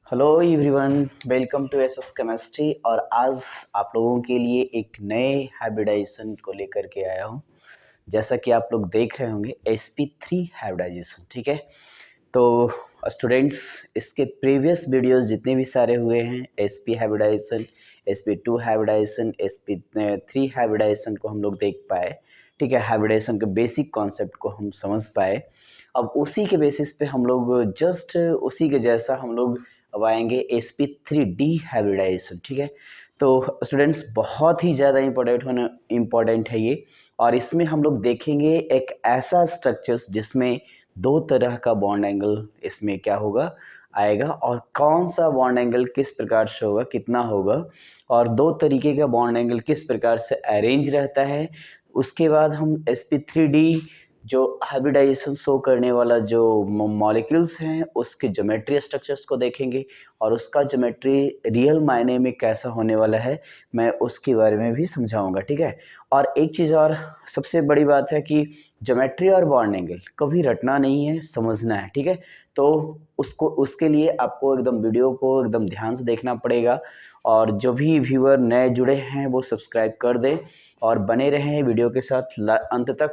Hello everyone, welcome to SS chemistry. और आज आप लोगों के लिए एक नए हाइब्रिडाइजेशन को लेकर के आया हूँ। जैसा कि आप लोग देख रहे होंगे sp3 हाइब्रिडाइजेशन, ठीक है। तो स्टूडेंट्स, इसके प्रीवियस वीडियोस जितने भी सारे हुए हैं, sp hybridisation, sp2 hybridisation, sp3 hybridisation को हम लोग देख पाए, ठीक है। हाइब्रिडाइजेशन के बेसिक कॉन्सेप्ट को हम समझ पाए। अब उसी के बेसिस पे हम लोग जस्ट उसी के जैसा हम लोग अब आएंगे sp3d हाइब्रिडाइजेशन, ठीक है। तो स्टूडेंट्स, बहुत ही ज़्यादा इम्पोर्टेंट है ये। और इसमें हम लोग देखेंगे एक ऐसा स्ट्रक्चर्स जिसमें दो तरह का बॉन्ड एंगल इसमें क्या होगा, आएगा, और कौन सा बॉन्ड एंगल किस प्रकार से होगा, कितना होगा, और दो तरीके का बॉन्ड एंगल किस प्रकार से अरेंज रहता है। उसके बाद हम sp3d जो हाइब्रिडाइजेशन शो करने वाला जो मॉलिक्यूल्स हैं उसके ज्योमेट्री स्ट्रक्चर्स को देखेंगे, और उसका ज्योमेट्री रियल मायने में कैसा होने वाला है मैं उसके बारे में भी समझाऊंगा, ठीक है। और एक चीज़ और सबसे बड़ी बात है कि ज्योमेट्री और बॉन्ड एंगल कभी रटना नहीं है, समझना है, ठीक है। तो उसके लिए आपको एकदम वीडियो को एकदम ध्यान से देखना पड़ेगा। और जो भी व्यूअर नए जुड़े हैं वो सब्सक्राइब कर दें और बने रहें वीडियो के साथ अंत तक।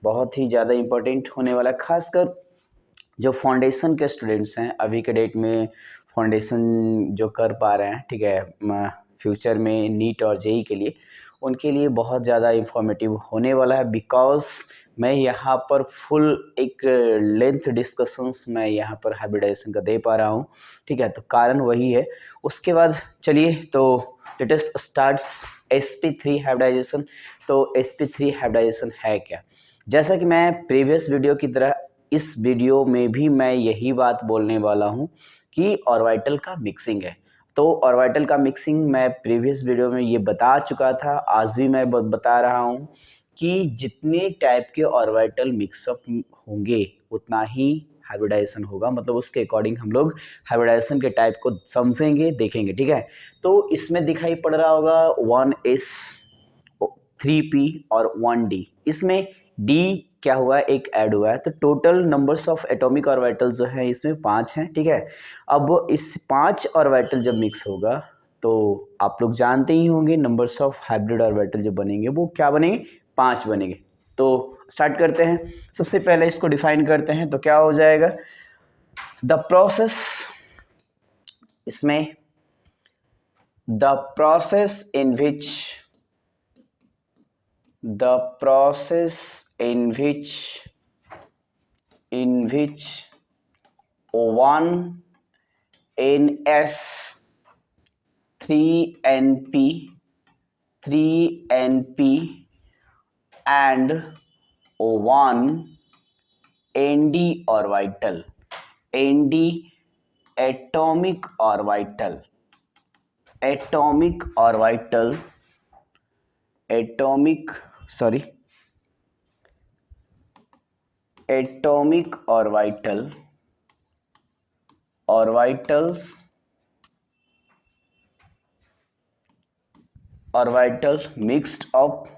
बहुत ही ज़्यादा इम्पोर्टेंट होने वाला है, खासकर जो फाउंडेशन के स्टूडेंट्स हैं अभी के डेट में, फाउंडेशन जो कर पा रहे हैं, ठीक है, फ्यूचर में नीट और जेई के लिए, उनके लिए बहुत ज़्यादा इंफॉर्मेटिव होने वाला है। बिकॉज मैं यहाँ पर फुल एक लेंथ डिस्कशंस मैं यहाँ पर हाइब्रिडाइजेशन का दे पा रहा हूँ, ठीक है। तो कारण वही है। उसके बाद चलिए तो let us starts sp3 hybridisation. तो sp3 हाइब्रिडाइजेशन है क्या? जैसा कि मैं प्रीवियस वीडियो की तरह इस वीडियो में भी मैं यही बात बोलने वाला हूँ कि ऑर्बिटल का मिक्सिंग है। तो ऑर्बिटल का मिक्सिंग मैं प्रीवियस वीडियो में ये बता चुका था, आज भी मैं बता रहा हूँ कि जितने टाइप के ऑर्बिटल मिक्सअप होंगे उतना ही हाइब्रिडाइजेशन होगा। मतलब उसके अकॉर्डिंग हम लोग हाइब्रिडाइजेशन के टाइप को समझेंगे, देखेंगे, ठीक है। तो इसमें दिखाई पड़ रहा होगा 1s 3p और 1d। इसमें d क्या हुआ, एक ऐड हुआ है। तो total numbers of atomic orbital जो है इसमें 5 हैं, ठीक है। अब इस 5 ऑर्बिटल जब मिक्स होगा तो आप लोग जानते ही होंगे नंबर्स ऑफ हाइब्रिड ऑर्बिटल जो बनेंगे वो क्या बनेंगे, 5 बनेंगे। तो स्टार्ट करते हैं। सबसे पहले इसको डिफाइन करते हैं। तो क्या हो जाएगा, द प्रोसेस, इसमें the process in which the process in which 1ns 3np and 1nd orbital, nd atomic orbital, atomic orbital, atomic sorry atomic orbital, orbitals, orbital mixed up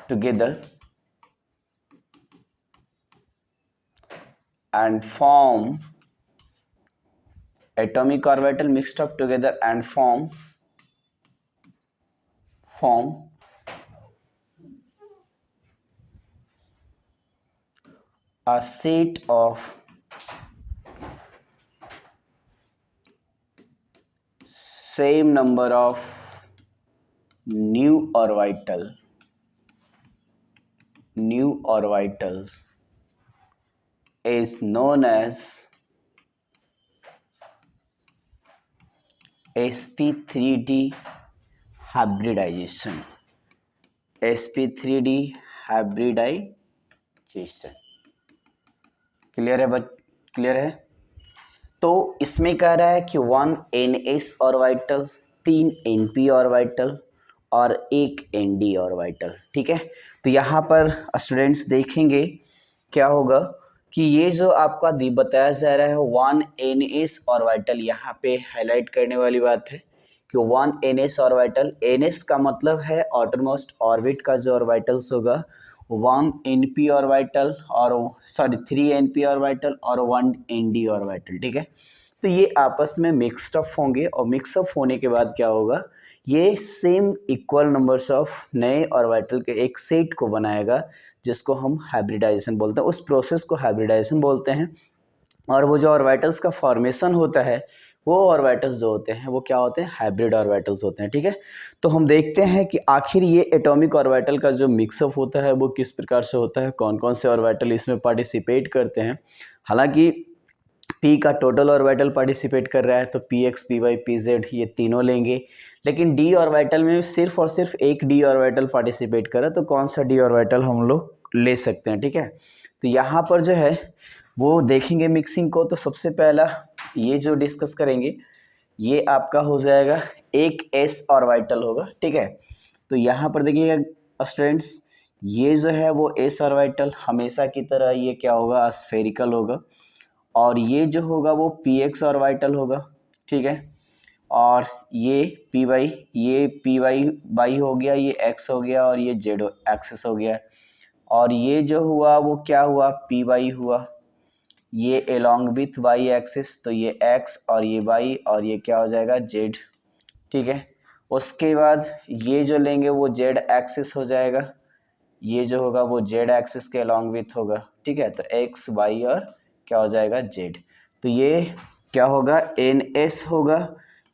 together and form atomic orbital mixed up together and form a set of same number of new orbitals is known as sp3d hybridization. sp3d hybridization clear है clear है। तो इसमें कह रहा है कि 1ns orbital, 3 np orbital और एक nd ऑर्बिटल, ठीक है। तो यहाँ पर स्टूडेंट्स देखेंगे क्या होगा कि ये जो आपका बताया जा रहा है 1ns ऑर्बिटल, यहाँ पे हाईलाइट करने वाली बात है कि 1ns ऑर्बिटल, ns का मतलब है आउटरमोस्ट ऑर्बिट का जो ऑर्बिटल्स होगा 1 np ऑर्बिटल और सॉरी 3 np ऑर्बिटल और 1 nd ऑर्बिटल, ठीक है। तो ये आपस में मिक्सअप होंगे और मिक्सअप होने के बाद क्या होगा, ये सेम इक्वल नंबर्स ऑफ नए ऑर्बिटल के एक सेट को बनाएगा, जिसको हम हाइब्रिडाइजेशन बोलते हैं। उस प्रोसेस को हाइब्रिडाइजेशन बोलते हैं। और वो जो ऑर्बिटल्स का फॉर्मेशन होता है, वो ऑर्बिटल्स जो होते हैं वो क्या होते हैं, हाइब्रिड ऑर्बिटल्स होते हैं, ठीक है। तो हम देखते हैं कि आखिर ये एटॉमिक ऑर्बिटल का जो मिक्सअप होता है वो किस प्रकार से होता है, कौन कौन से ऑर्बिटल इसमें पार्टिसिपेट करते हैं। हालांकि पी का टोटल ऑर्बिटल पार्टिसिपेट कर रहा है तो P X P Y P Z ये तीनों लेंगे, लेकिन डी ऑर्बिटल में सिर्फ और सिर्फ एक डी ऑर्बिटल पार्टिसिपेट कर रहा है, तो कौन सा डी ऑर्बिटल हम लोग ले सकते हैं, ठीक है। तो यहाँ पर जो है वो देखेंगे मिक्सिंग को, तो सबसे पहला ये जो डिस्कस करेंगे ये आपका हो जाएगा एक एस ऑर्बिटल होगा, ठीक है। तो यहाँ पर देखिएगा स्टूडेंट्स, ये जो है वो एस ऑर्बिटल हमेशा की तरह ये क्या होगा, स्फेरिकल होगा, और ये जो होगा वो पी एक्स ऑर्बिटल होगा, ठीक है। और ये पी वाई वाई हो गया, ये एक्स हो गया, और ये जेड एक्सिस हो गया। और ये जो हुआ वो क्या हुआ, पी वाई हुआ, ये एलोंग विथ वाई एक्सिस, तो ये एक्स और ये वाई और ये क्या हो जाएगा, जेड, ठीक है। उसके बाद ये जो लेंगे वो जेड एक्सिस हो जाएगा, ये जो होगा वो जेड एक्सिस के अलॉन्ग विथ होगा, ठीक है। तो एक्स वाई और क्या हो जाएगा, जेड। तो ये क्या होगा, एन एस होगा,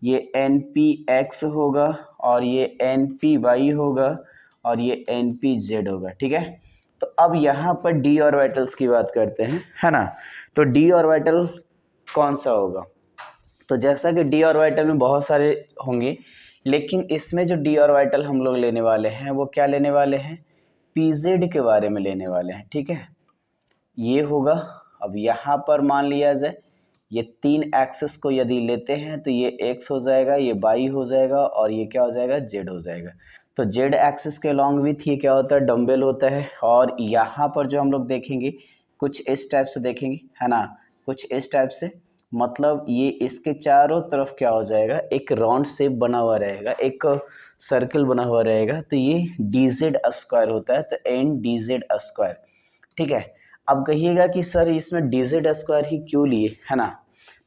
ये एन पी एक्स होगा, और ये एन पी वाई होगा, और ये एन पी जेड होगा, ठीक है। तो अब यहाँ पर डी ऑर्बिटल्स की बात करते हैं, है ना। तो डी ऑर्बिटल कौन सा होगा, तो जैसा कि डी ऑर्बिटल में बहुत सारे होंगे, लेकिन इसमें जो डी ऑर्बिटल हम लोग लेने वाले हैं वो क्या लेने वाले हैं, पीजेड के बारे में लेने वाले हैं, ठीक है। ये होगा, अब यहाँ पर मान लिया जाए ये तीन एक्सिस को यदि लेते हैं तो ये एक्स हो जाएगा, ये वाई हो जाएगा, और ये क्या हो जाएगा, जेड हो जाएगा। तो जेड एक्सिस के अलॉन्ग विथ ये क्या होता है, डम्बल होता है। और यहाँ पर जो हम लोग देखेंगे कुछ इस टाइप से देखेंगे, है ना, कुछ इस टाइप से, मतलब ये इसके चारों तरफ क्या हो जाएगा, एक राउंड शेप बना हुआ रहेगा, एक सर्कल बना हुआ रहेगा, तो ये डी जेड स्क्वायर होता है, तो एन डी जेड स्क्वायर, ठीक है। अब कहिएगा कि सर इसमें डी जेड स्क्वायर ही क्यों लिए, है ना।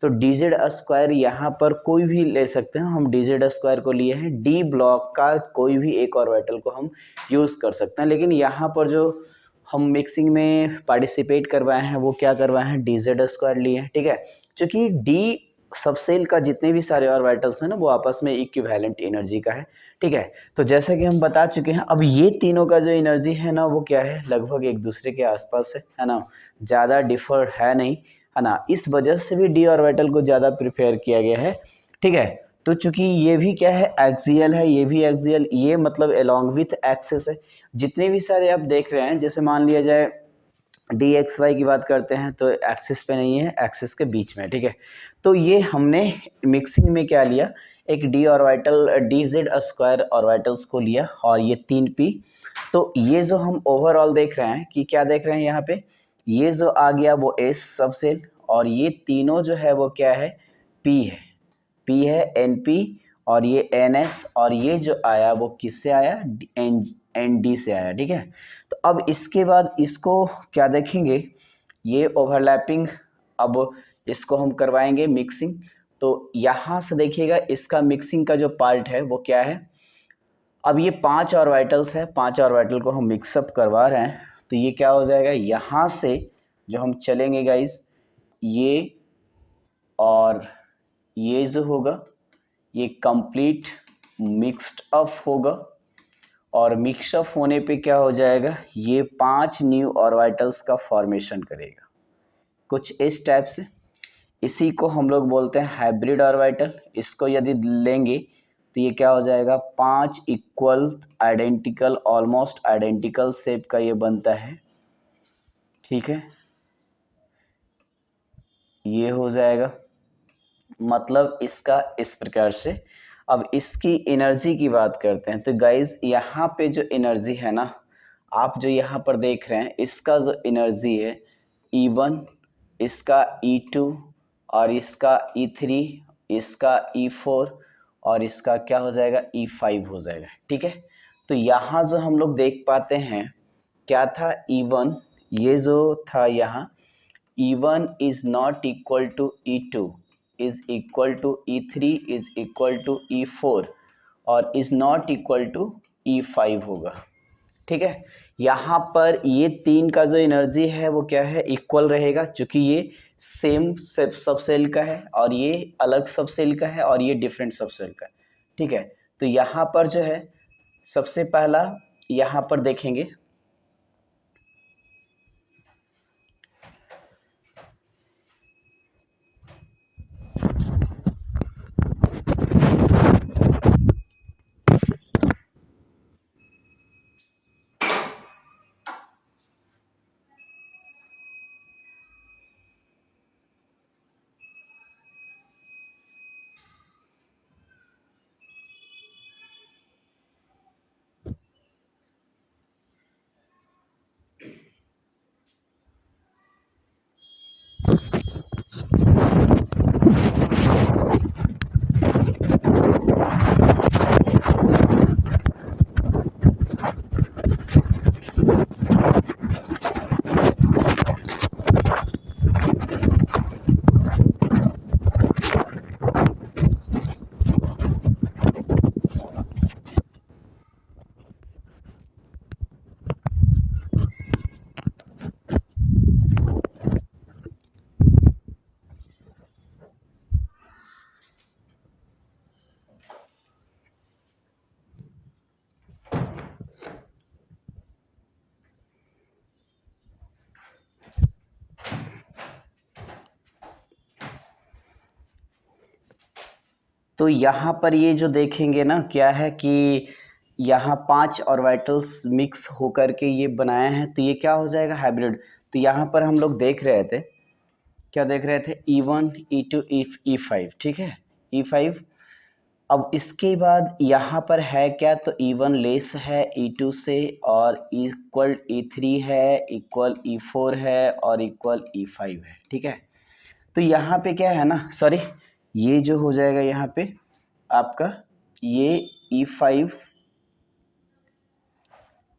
तो डी जेड स्क्वायर यहाँ पर कोई भी ले सकते हैं, हम डी जेड स्क्वायर को लिए हैं, डी ब्लॉक का कोई भी एक ऑर्बिटल को हम यूज़ कर सकते हैं, लेकिन यहाँ पर जो हम मिक्सिंग में पार्टिसिपेट करवाए हैं वो क्या करवाए हैं, डी जेड स्क्वायर लिए हैं, ठीक है। क्योंकि डी सबसेल का जितने भी सारे ऑर्बिटल्स हैं ना वो आपस में इक्विवेलेंट एनर्जी का है, ठीक है। तो जैसा कि हम बता चुके हैं, अब ये तीनों का जो एनर्जी है ना वो क्या है, लगभग एक दूसरे के आसपास है ना, ज़्यादा डिफर है नहीं, है ना। इस वजह से भी डी ऑर्बिटल को ज़्यादा प्रिफेयर किया गया है, ठीक है। तो चूंकि ये भी क्या है, एक्सियल है, ये भी एक्सियल, ये मतलब अलोंग विथ एक्सिस है। जितने भी सारे आप देख रहे हैं, जैसे मान लिया जाए डी एक्स वाई की बात करते हैं तो एक्सिस पे नहीं है, एक्सिस के बीच में, ठीक है। तो ये हमने मिक्सिंग में क्या लिया, एक D orbital D Z square orbitals को लिया, और ये तीन पी। तो ये जो हम ओवरऑल देख रहे हैं कि क्या देख रहे हैं यहाँ पे, ये जो आ गया वो एस सबसेल, और ये तीनों जो है वो क्या है, पी है, पी है एन पी, और ये एन एस, और ये जो आया वो किससे आया, एन डी से आया, ठीक है। तो अब इसके बाद इसको क्या देखेंगे, ये ओवरलैपिंग, अब इसको हम करवाएंगे मिक्सिंग। तो यहाँ से देखिएगा इसका मिक्सिंग का जो पार्ट है वो क्या है, अब ये 5 ऑर्बिटल्स है, 5 ऑर्बिटल को हम मिक्सअप करवा रहे हैं, तो ये क्या हो जाएगा, यहाँ से जो हम चलेंगे गाइस, ये और ये जो होगा ये कंप्लीट मिक्स्ड अप होगा, और मिक्सअप होने पे क्या हो जाएगा, ये 5 न्यू ऑर्बिटल्स का फॉर्मेशन करेगा कुछ इस टाइप से। इसी को हम लोग बोलते हैं हाइब्रिड ऑर्बिटल। इसको यदि लेंगे तो ये क्या हो जाएगा, 5 equal identical almost identical shape का ये बनता है, ठीक है। ये हो जाएगा, मतलब इसका इस प्रकार से। अब इसकी एनर्जी की बात करते हैं, तो गाइज यहाँ पे जो एनर्जी है ना, आप जो यहाँ पर देख रहे हैं, इसका जो एनर्जी है E1, इसका E2, और इसका E3, इसका E4, और इसका क्या हो जाएगा, E5 हो जाएगा, ठीक है। तो यहाँ जो हम लोग देख पाते हैं क्या था E1, ये जो था यहाँ E1 is not equal to E2 is equal to E3 is equal to E4 और is not equal to E5 होगा। ठीक है, यहाँ पर ये तीन का जो एनर्जी है वो क्या है, इक्वल रहेगा, क्योंकि ये सेम सब सेल का है और ये अलग सब सेल का है और ये डिफरेंट सब सेल का है। ठीक है, तो यहाँ पर जो है सबसे पहला यहाँ पर देखेंगे, तो यहाँ पर ये जो देखेंगे ना क्या है कि यहाँ 5 ऑर्बिटल्स मिक्स होकर के ये बनाया है, तो ये क्या हो जाएगा, हाइब्रिड। तो यहाँ पर हम लोग देख रहे थे, क्या देख रहे थे, E1 E2 E5, ठीक है, E5। अब इसके बाद यहाँ पर है क्या, तो E1 लेस है E2 से और इक्वल E3 है, इक्वल E4 है और इक्वल E5 है। ठीक है, तो यहाँ पे क्या है ना, सॉरी, ये जो हो जाएगा यहाँ पे आपका ये E5,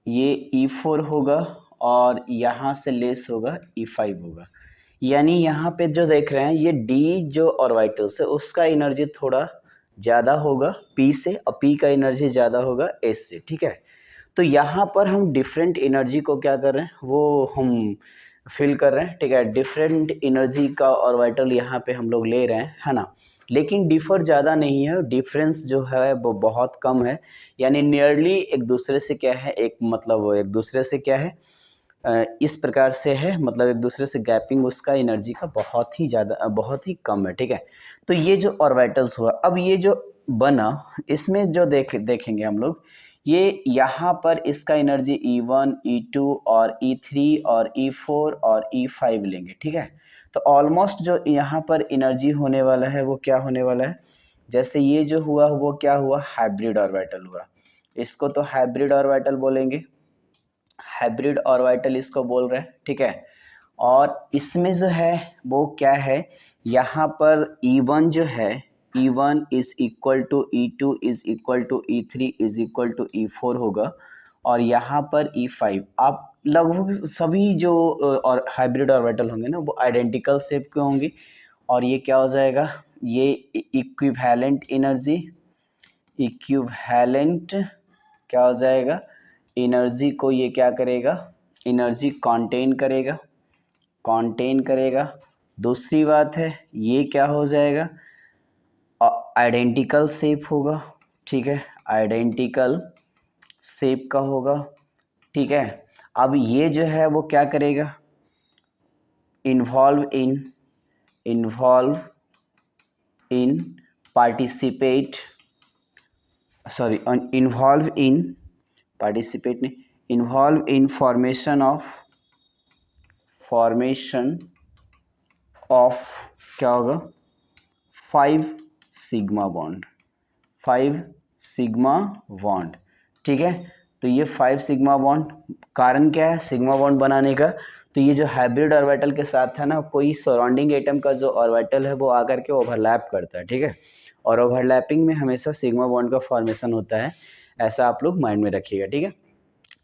ये E4 होगा और यहाँ से लेस होगा E5 होगा। यानी यहाँ पे जो देख रहे हैं ये D जो ऑर्बिटल्स है उसका एनर्जी थोड़ा ज़्यादा होगा P से और P का एनर्जी ज़्यादा होगा S से। ठीक है, तो यहाँ पर हम डिफरेंट एनर्जी को क्या कर रहे हैं, वो हम फिल कर रहे हैं। ठीक है, डिफरेंट एनर्जी का ऑर्बिटल यहाँ पे हम लोग ले रहे हैं, है ना, लेकिन डिफर ज़्यादा नहीं है, डिफरेंस जो है वो बहुत कम है। यानी नियरली एक दूसरे से क्या है, एक मतलब एक दूसरे से क्या है, इस प्रकार से है, मतलब एक दूसरे से गैपिंग उसका एनर्जी का बहुत ही ज़्यादा, बहुत ही कम है। ठीक है, तो ये जो ऑर्बिटल्स हुआ, अब ये जो बना इसमें जो देखेंगे हम लोग, ये यहाँ पर इसका एनर्जी E1 E2 और E3 और E4 और E5 लेंगे। ठीक है, तो ऑलमोस्ट जो यहाँ पर एनर्जी होने वाला है वो क्या होने वाला है, जैसे ये जो हुआ वो क्या हुआ, हाइब्रिड ऑर्बिटल हुआ, इसको तो हाइब्रिड ऑर्बिटल बोलेंगे, हाइब्रिड ऑर्बिटल इसको बोल रहे हैं। ठीक है, और इसमें जो है वो क्या है, यहाँ पर E1 जो है, E1 is equal to E2 is equal to E3 is equal to E4 होगा और यहाँ पर E5। आप लगभग सभी जो और हाइब्रिड ऑर्बिटल होंगे ना वो आइडेंटिकल शेप के होंगे और ये क्या हो जाएगा, ये इक्विवेलेंट एनर्जी, इक्विवेलेंट क्या हो जाएगा, एनर्जी को ये क्या करेगा, एनर्जी कंटेन करेगा, कंटेन करेगा। दूसरी बात है ये क्या हो जाएगा, आइडेंटिकल शेप होगा। ठीक है, आइडेंटिकल शेप का होगा। ठीक है, अब ये जो है वो क्या करेगा, involve in participate, sorry, involve in participate नहीं, इन्वॉल्व इन फॉर्मेशन ऑफ क्या होगा, 5 सिग्मा बॉन्ड, 5 सिग्मा बॉन्ड। ठीक है, तो ये 5 सिग्मा बॉन्ड, कारण क्या है सिग्मा बॉन्ड बनाने का, तो ये जो हाइब्रिड ऑर्बिटल के साथ है ना, कोई सराउंडिंग एटम का जो ऑर्बिटल है वो आकर के ओवरलैप करता है। ठीक है, और ओवरलैपिंग में हमेशा सिग्मा बॉन्ड का फॉर्मेशन होता है, ऐसा आप लोग माइंड में रखिएगा। ठीक है,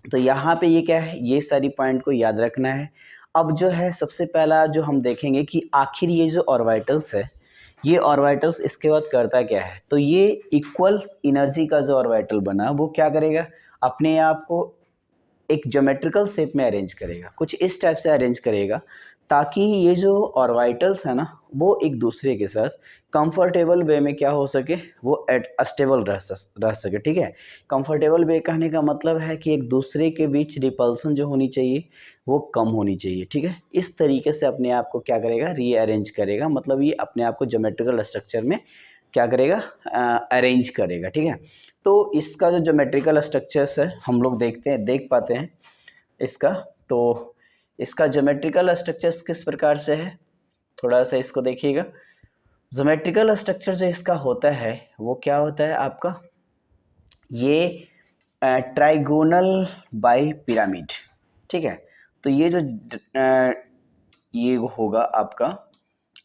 तो यहाँ पे ये क्या है, ये सारी पॉइंट को याद रखना है। अब जो है सबसे पहला जो हम देखेंगे कि आखिर ये जो ऑर्बिटल्स है, ये ऑर्बिटल्स इसके बाद करता क्या है। तो ये इक्वल एनर्जी का जो ऑर्बिटल बना वो क्या करेगा, अपने आप को एक ज्योमेट्रिकल शेप में अरेंज करेगा, कुछ इस टाइप से अरेंज करेगा ताकि ये जो ऑर्बिटल्स है ना वो एक दूसरे के साथ कंफर्टेबल वे में क्या हो सके, वो स्टेबल रह सके। ठीक है, कंफर्टेबल वे कहने का मतलब है कि एक दूसरे के बीच रिपल्सन जो होनी चाहिए वो कम होनी चाहिए। ठीक है, इस तरीके से अपने आप को क्या करेगा, रीअरेंज करेगा, मतलब ये अपने आप को ज्योमेट्रिकल स्ट्रक्चर में क्या करेगा, अरेंज करेगा। ठीक है, तो इसका जो ज्योमेट्रिकल स्ट्रक्चर्स है हम लोग देख पाते हैं इसका। तो इसका ज्योमेट्रिकल स्ट्रक्चर्स किस प्रकार से है, थोड़ा सा इसको देखिएगा। ज्योमेट्रिकल स्ट्रक्चर जो इसका होता है वो क्या होता है आपका, ये ट्राइगोनल बाई पिरामिड। ठीक है, तो ये जो ये होगा आपका,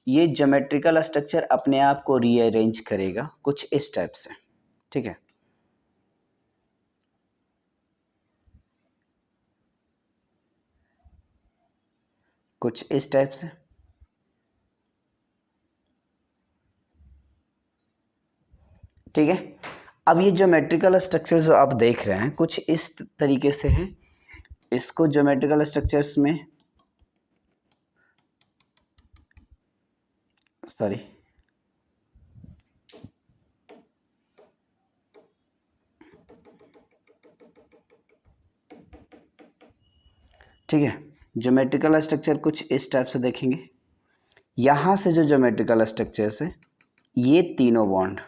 ये ज्योमेट्रिकल स्ट्रक्चर अपने आप को रीअरेंज करेगा कुछ इस टाइप से। ठीक है, कुछ इस टाइप से। ठीक है, अब ये ज्योमेट्रिकल स्ट्रक्चर जो आप देख रहे हैं कुछ इस तरीके से है। इसको ज्योमेट्रिकल स्ट्रक्चर्स में सॉरी ठीक है, ज्योमेट्रिकल स्ट्रक्चर कुछ इस टाइप से देखेंगे। यहाँ से जो ज्योमेट्रिकल स्ट्रक्चर्स है, ये तीनों बॉन्ड,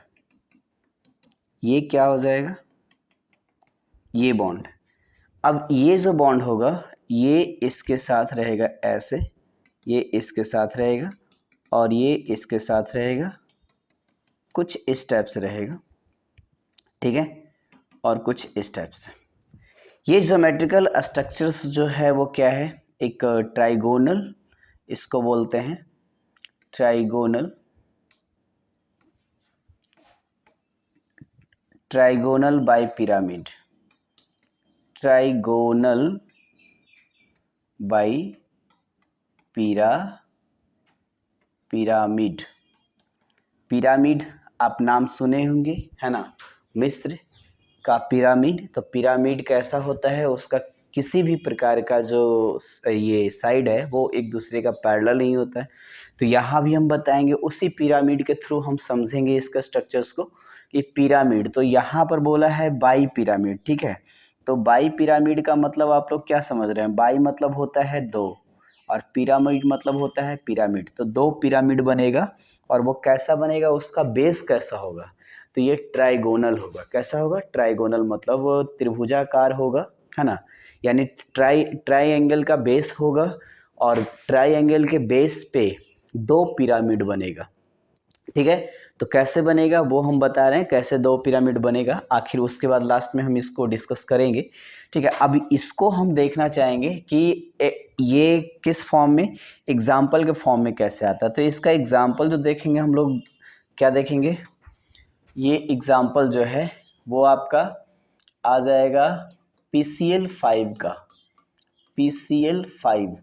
ये क्या हो जाएगा, ये बॉन्ड। अब ये जो बॉन्ड होगा ये इसके साथ रहेगा ऐसे, ये इसके साथ रहेगा और ये इसके साथ रहेगा, कुछ इस टाइप से रहेगा। ठीक है, और कुछ इस टाइप से। ये ज्योमेट्रिकल स्ट्रक्चर्स जो है वो क्या है, एक ट्राइगोनल, इसको बोलते हैं trigonal, trigonal bipyramid, trigonal bipyramid. Pyramid आप नाम सुने होंगे, है ना, मिस्र का पिरामिड। तो पिरामिड कैसा होता है, उसका किसी भी प्रकार का जो ये साइड है वो एक दूसरे का पैरेलल नहीं होता है। तो यहाँ भी हम बताएंगे, उसी पिरामिड के थ्रू हम समझेंगे इसका स्ट्रक्चर्स को कि पिरामिड। तो यहाँ पर बोला है बाई पिरामिड। ठीक है, तो बाई पिरामिड का मतलब आप लोग क्या समझ रहे हैं, बाई मतलब होता है दो और पिरामिड मतलब होता है पिरामिड। तो दो पिरामिड बनेगा और वो कैसा बनेगा, उसका बेस कैसा होगा, तो ये ट्राइगोनल होगा। कैसा होगा, ट्राइगोनल मतलब वो त्रिभुजाकार होगा, है ना, यानी ट्राइंगल का बेस होगा और ट्राइंगल के बेस पे दो पिरामिड बनेगा। ठीक है, तो कैसे बनेगा वो हम बता रहे हैं, कैसे दो पिरामिड बनेगा, आखिर उसके बाद लास्ट में हम इसको डिस्कस करेंगे। ठीक है, अब इसको हम देखना चाहेंगे कि ये किस फॉर्म में, एग्जाम्पल के फॉर्म में कैसे आता है। तो इसका एग्जाम्पल जो देखेंगे हम लोग, क्या देखेंगे, ये एग्जाम्पल जो है वो आपका आ जाएगा PCl5 का, PCl5।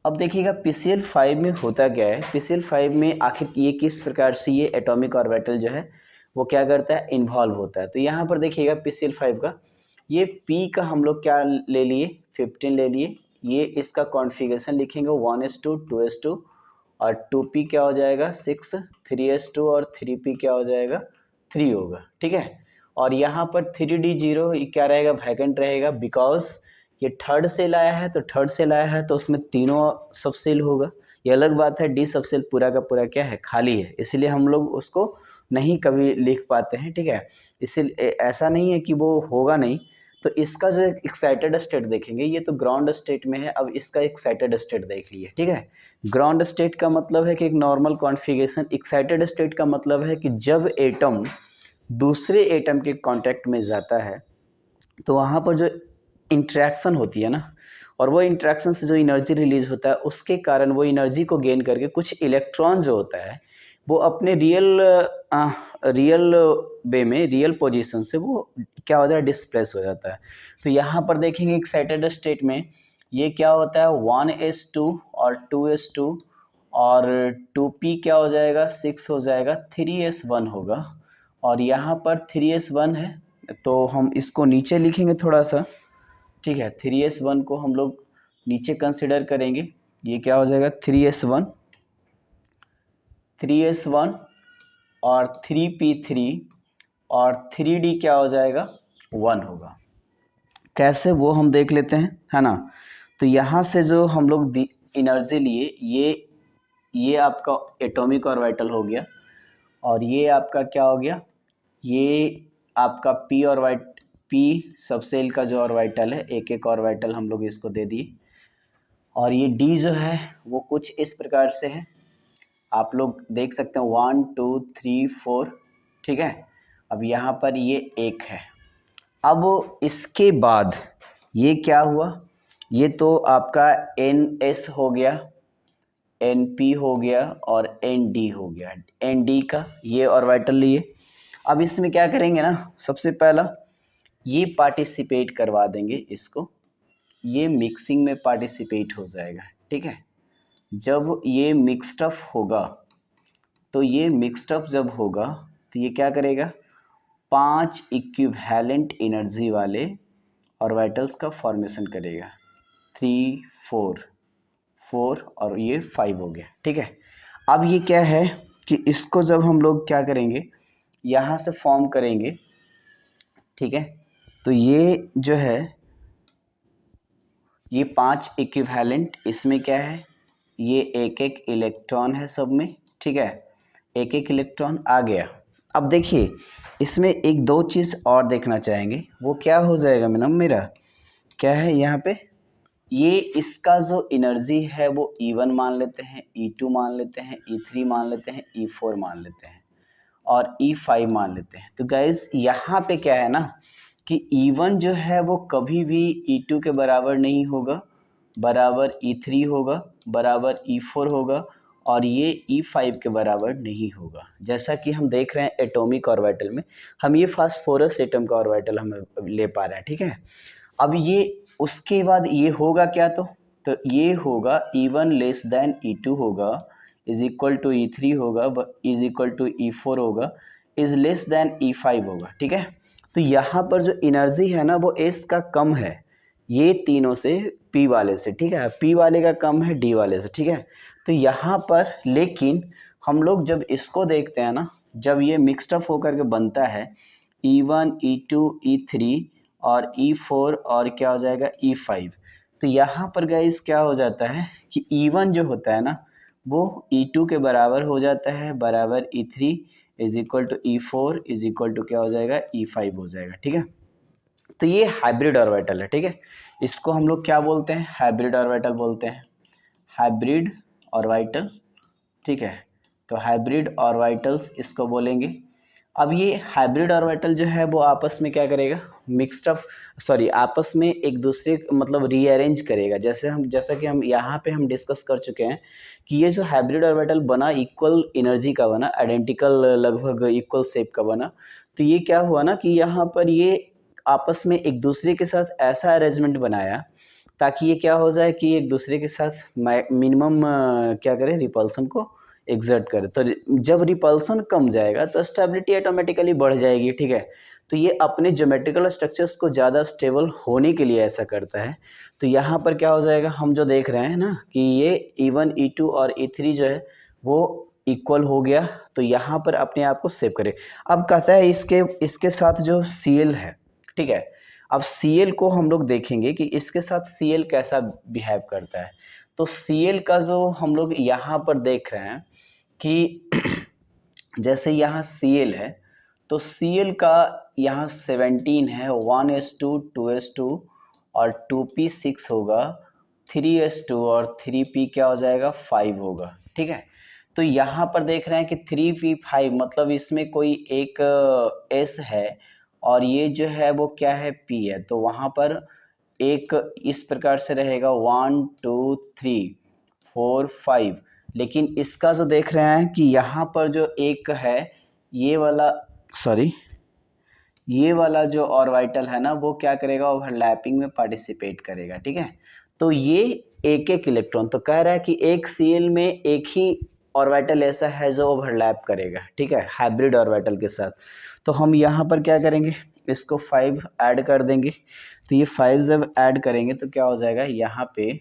अब देखिएगा PCl5 में होता क्या है, PCl5 में आखिर ये किस प्रकार से ये एटॉमिक ऑर्बिटल जो है वो क्या करता है, इन्वॉल्व होता है। तो यहाँ पर देखिएगा PCl5 का ये P का हम लोग क्या ले लिए, 15 ले लिए। ये इसका कॉन्फ़िगरेशन लिखेंगे 1s2 2s2 और 2p क्या हो जाएगा 6, 3s2 और 3p क्या हो जाएगा 3 होगा। ठीक है, और यहाँ पर 3d0 क्या रहेगा, वैकेंट रहेगा, बिकॉज ये थर्ड सेल आया है। तो थर्ड सेल आया है तो उसमें तीनों सब सेल होगा। ये अलग बात है, डी सब सेल पूरा का पूरा क्या है, खाली है, इसलिए हम लोग उसको नहीं कभी लिख पाते हैं। ठीक है, इसलिए ऐसा नहीं है कि वो होगा नहीं। तो इसका जो एक एक्साइटेड स्टेट देखेंगे, ये तो ग्राउंड स्टेट में है, अब इसका एक्साइटेड स्टेट देख लिए। ठीक है, ग्राउंड स्टेट का मतलब है कि एक नॉर्मल कॉन्फ़िगरेशन, एक्साइटेड स्टेट का मतलब है कि जब एटम दूसरे एटम के कांटेक्ट में जाता है तो वहाँ पर जो इंटरेक्शन होती है ना, और वो इंटरेक्शन से जो एनर्जी रिलीज होता है उसके कारण वो एनर्जी को गेन करके कुछ इलेक्ट्रॉन जो होता है वो अपने रियल वे में, रियल पोजीशन से वो क्या होता है, डिस्प्लेस हो जाता है। तो यहाँ पर देखेंगे एक्साइटेड स्टेट में ये क्या होता है, 1s2 और 2s2 और 2p क्या हो जाएगा, 6 हो जाएगा, 3s1 होगा और यहाँ पर 3s1 है तो हम इसको नीचे लिखेंगे थोड़ा सा, ठीक है। 3s1 को हम लोग नीचे कंसिडर करेंगे, ये क्या हो जाएगा 3s1 और 3p3 और 3d क्या हो जाएगा 1 होगा। कैसे वो हम देख लेते हैं, है ना। तो यहाँ से जो हम लोग एनर्जी लिए, ये आपका एटॉमिक ऑर्बिटल हो गया और ये आपका क्या हो गया, ये आपका पी सबसेल का जो ऑर्बिटल है, एक एक ऑर्बिटल हम लोग इसको दे दिए और ये डी जो है वो कुछ इस प्रकार से है, आप लोग देख सकते हैं 1 2 3 4, ठीक है। अब यहाँ पर ये एक है। अब इसके बाद ये क्या हुआ, ये तो आपका NS हो गया, NP हो गया और ND हो गया, ND का ये ऑर्बिटल लिए। अब इसमें क्या करेंगे ना, सबसे पहला ये पार्टिसिपेट करवा देंगे इसको, ये मिक्सिंग में पार्टिसिपेट हो जाएगा, ठीक है। जब ये मिक्स्ड अप होगा तो ये मिक्स्ड अप जब होगा तो ये क्या करेगा, 5 इक्विवेलेंट एनर्जी वाले ऑर्बिटल्स का फॉर्मेशन करेगा, 3 4 4 और ये 5 हो गया, ठीक है। अब ये क्या है कि इसको जब हम लोग क्या करेंगे, यहाँ से फॉर्म करेंगे, ठीक है। तो ये जो है ये 5 इक्विवेलेंट, इसमें क्या है, ये एक एक इलेक्ट्रॉन है सब में, ठीक है, एक एक इलेक्ट्रॉन आ गया। अब देखिए इसमें एक दो चीज़ और देखना चाहेंगे, वो क्या हो जाएगा मैडम, मेरा क्या है यहाँ पे, ये इसका जो एनर्जी है वो E1 मान लेते हैं, E2 मान लेते हैं, E3 मान लेते हैं, E4 मान लेते हैं और E5 मान लेते हैं। तो गाइज यहाँ पे क्या है ना कि E1 जो है वो कभी भी E2 के बराबर नहीं होगा, बराबर E3 होगा, बराबर E4 होगा और ये E5 के बराबर नहीं होगा। जैसा कि हम देख रहे हैं एटॉमिक ऑर्बिटल में, हम ये फास्फोरस एटम का ऑर्बिटल हम ले पा रहे हैं, ठीक है। अब ये उसके बाद ये होगा क्या, तो ये होगा E1 लेस देन E2 होगा, इज इक्वल टू E3 होगा, इज इक्वल टू E4 होगा, इज लेस देन E5 होगा, ठीक है। तो यहाँ पर जो एनर्जी है ना वो S का कम है ये तीनों से, P वाले से, ठीक है, P वाले का कम है D वाले से, ठीक है। तो यहाँ पर लेकिन हम लोग जब इसको देखते हैं ना, जब ये मिक्सड अप होकर के बनता है E1 E2 E3 और E4 और क्या हो जाएगा E5, तो यहाँ पर गाइस क्या हो जाता है कि E1 जो होता है ना वो E2 के बराबर हो जाता है, बराबर E3 is equal to E4 is equal to क्या हो जाएगा E5 हो जाएगा, ठीक है। तो ये हाइब्रिड ऑर्बिटल है, ठीक है, इसको हम लोग क्या बोलते हैं, हाइब्रिड ऑर्बिटल बोलते हैं, हाइब्रिड ऑर्बिटल, ठीक है। तो हाइब्रिड ऑर्बिटल्स इसको बोलेंगे। अब ये हाइब्रिड ऑर्बिटल जो है वो आपस में क्या करेगा, मिक्स्ड अप, सॉरी आपस में एक दूसरे मतलब रीअरेंज करेगा। जैसा कि हम यहाँ पे हम डिस्कस कर चुके हैं कि ये जो हाइब्रिड ऑर्बिटल बना इक्वल एनर्जी का बना, आइडेंटिकल लगभग इक्वल शेप का बना। तो ये क्या हुआ ना कि यहाँ पर ये आपस में एक दूसरे के साथ ऐसा अरेंजमेंट बनाया ताकि ये क्या हो जाए कि एक दूसरे के साथ मिनिमम क्या करे, रिपल्सन को एग्जर्ट करे। तो जब रिपल्सन कम जाएगा तो स्टेबिलिटी ऑटोमेटिकली बढ़ जाएगी, ठीक है। तो ये अपने ज्योमेट्रिकल स्ट्रक्चर्स को ज़्यादा स्टेबल होने के लिए ऐसा करता है। तो यहाँ पर क्या हो जाएगा, हम जो देख रहे हैं ना कि ये E1 E2 और E3 जो है वो इक्वल हो गया, तो यहाँ पर अपने आप को सेव करे। अब कहता है इसके साथ जो Cl है, ठीक है। अब Cl को हम लोग देखेंगे कि इसके साथ Cl कैसा बिहेव करता है। तो Cl का जो हम लोग यहाँ पर देख रहे हैं कि जैसे यहाँ Cl है तो Cl का यहाँ 17 है, 1s2 2s2 और 2p6 होगा, 3s2 और 3p क्या हो जाएगा 5 होगा, ठीक है। तो यहाँ पर देख रहे हैं कि 3p5 मतलब इसमें कोई एक s है और ये जो है वो क्या है p है, तो वहाँ पर एक इस प्रकार से रहेगा 1 2 3 4 5, लेकिन इसका जो देख रहे हैं कि यहाँ पर जो एक है ये वाला, सॉरी, ये वाला जो ऑर्बिटल है ना वो क्या करेगा, ओवरलैपिंग में पार्टिसिपेट करेगा। ठीक है, तो ये एक एक इलेक्ट्रॉन, तो कह रहा है कि एक Cl में एक ही ऑर्बिटल ऐसा है जो ओवरलैप करेगा। ठीक है, हाइब्रिड ऑर्बिटल के साथ। तो हम यहाँ पर क्या करेंगे, इसको 5 ऐड कर देंगे। तो ये 5 जब ऐड करेंगे तो क्या हो जाएगा, यहाँ पे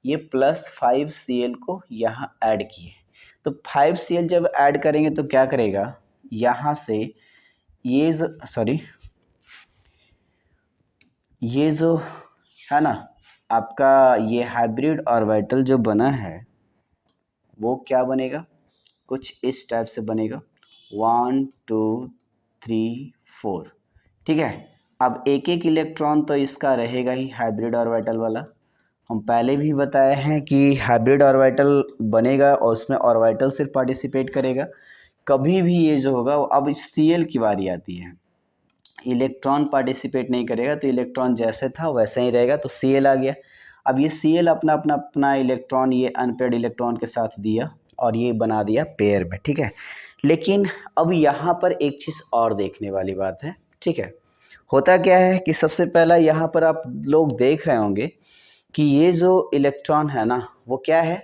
ये +5 Cl को यहाँ ऐड किए, तो 5 Cl जब ऐड करेंगे तो क्या करेगा, यहाँ से ये जो, सॉरी, ये जो है ना आपका ये हाइब्रिड ऑर्बिटल जो बना है वो क्या बनेगा, कुछ इस टाइप से बनेगा, 1 2 3 4। ठीक है, अब एक एक इलेक्ट्रॉन तो इसका रहेगा ही हाइब्रिड ऑर्बिटल वाला। हम पहले भी बताए हैं कि हाइब्रिड ऑर्बिटल बनेगा और उसमें ऑर्बिटल सिर्फ पार्टिसिपेट करेगा। कभी भी ये जो होगा, अब Cl की बारी आती है, इलेक्ट्रॉन पार्टिसिपेट नहीं करेगा, तो इलेक्ट्रॉन जैसे था वैसे ही रहेगा, तो Cl आ गया। अब ये Cl अपना अपना अपना इलेक्ट्रॉन ये अनपेयर्ड इलेक्ट्रॉन के साथ दिया और ये बना दिया पेयर में। ठीक है, लेकिन अब यहाँ पर एक चीज़ और देखने वाली बात है। ठीक है, होता क्या है कि सबसे पहला यहाँ पर आप लोग देख रहे होंगे कि ये जो इलेक्ट्रॉन है ना वो क्या है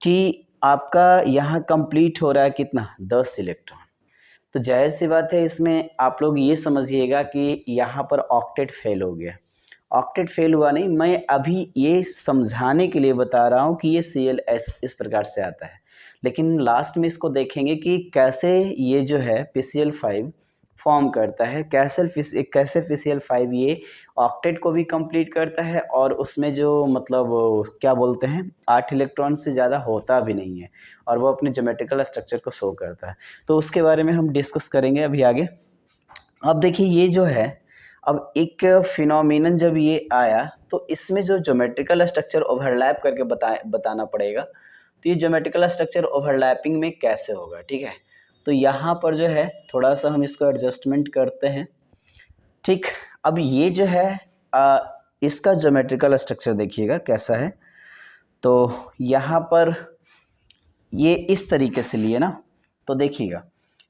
कि आपका यहाँ कंप्लीट हो रहा है कितना, 10 इलेक्ट्रॉन। तो जाहिर सी बात है इसमें आप लोग ये समझिएगा कि यहाँ पर ऑक्टेट फेल हो गया। ऑक्टेट फेल हुआ नहीं, मैं अभी ये समझाने के लिए बता रहा हूँ कि ये ClS इस प्रकार से आता है, लेकिन लास्ट में इसको देखेंगे कि कैसे ये जो है PCl5 फॉर्म करता है, कैसे PCl5 ये ऑक्टेट को भी कंप्लीट करता है और उसमें जो मतलब क्या बोलते हैं 8 इलेक्ट्रॉन से ज़्यादा होता भी नहीं है और वो अपने ज्योमेट्रिकल स्ट्रक्चर को शो करता है। तो उसके बारे में हम डिस्कस करेंगे अभी आगे। अब देखिए ये जो है, अब एक फिनोमिनन जब ये आया तो इसमें जो ज्योमेट्रिकल स्ट्रक्चर ओवरलैप करके बताना पड़ेगा। तो ये ज्योमेट्रिकल स्ट्रक्चर ओवरलैपिंग में कैसे होगा। ठीक है, तो यहाँ पर जो है थोड़ा सा हम इसको एडजस्टमेंट करते हैं। ठीक, अब ये जो है इसका ज्योमेट्रिकल स्ट्रक्चर देखिएगा कैसा है। तो यहाँ पर ये इस तरीके से लिए ना, तो देखिएगा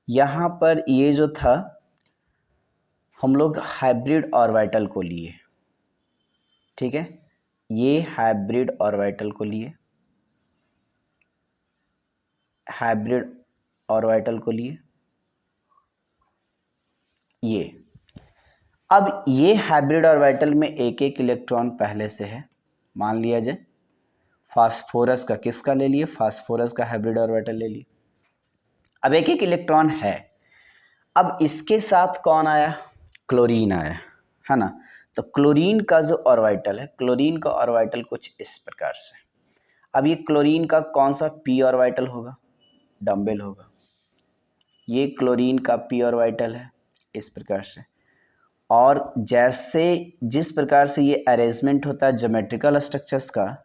यहाँ पर ये जो था हम लोग हाइब्रिड ऑर्बिटल को लिए। ठीक है, ये हाइब्रिड ऑर्बिटल को लिए, हाइब्रिड ऑर्बिटल को लिए ये। अब ये हाइब्रिड ऑर्बिटल में एक एक इलेक्ट्रॉन पहले से है, मान लिया जाए फास्फोरस का, किसका ले लिए, फास्फोरस का हाइब्रिड ऑर्बिटल ले लिए। अब एक एक इलेक्ट्रॉन है, अब इसके साथ कौन आया, क्लोरीन आया, है ना। तो क्लोरीन का जो ऑर्बिटल है, क्लोरीन का ऑर्बिटल कुछ इस प्रकार से। अब ये क्लोरीन का कौन सा p ऑर्बिटल होगा, डम्बेल होगा। ये क्लोरीन का p ऑर्बिटल है इस प्रकार से। और जैसे जिस प्रकार से ये अरेंजमेंट होता है ज्योमेट्रिकल स्ट्रक्चर्स का,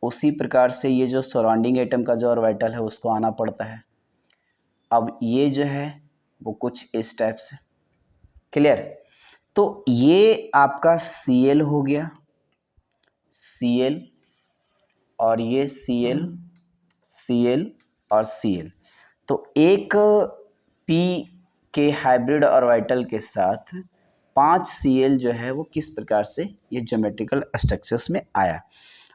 उसी प्रकार से ये जो सराउंडिंग एटम का जो ऑर्बिटल है उसको आना पड़ता है। अब ये जो है वो कुछ इस टाइप से, क्लियर। तो ये आपका Cl हो गया, Cl, और ये Cl, Cl और Cl। तो एक p के हाइब्रिड ऑर्बिटल के साथ 5 Cl जो है वो किस प्रकार से ये ज्योमेट्रिकल स्ट्रक्चर्स में आया।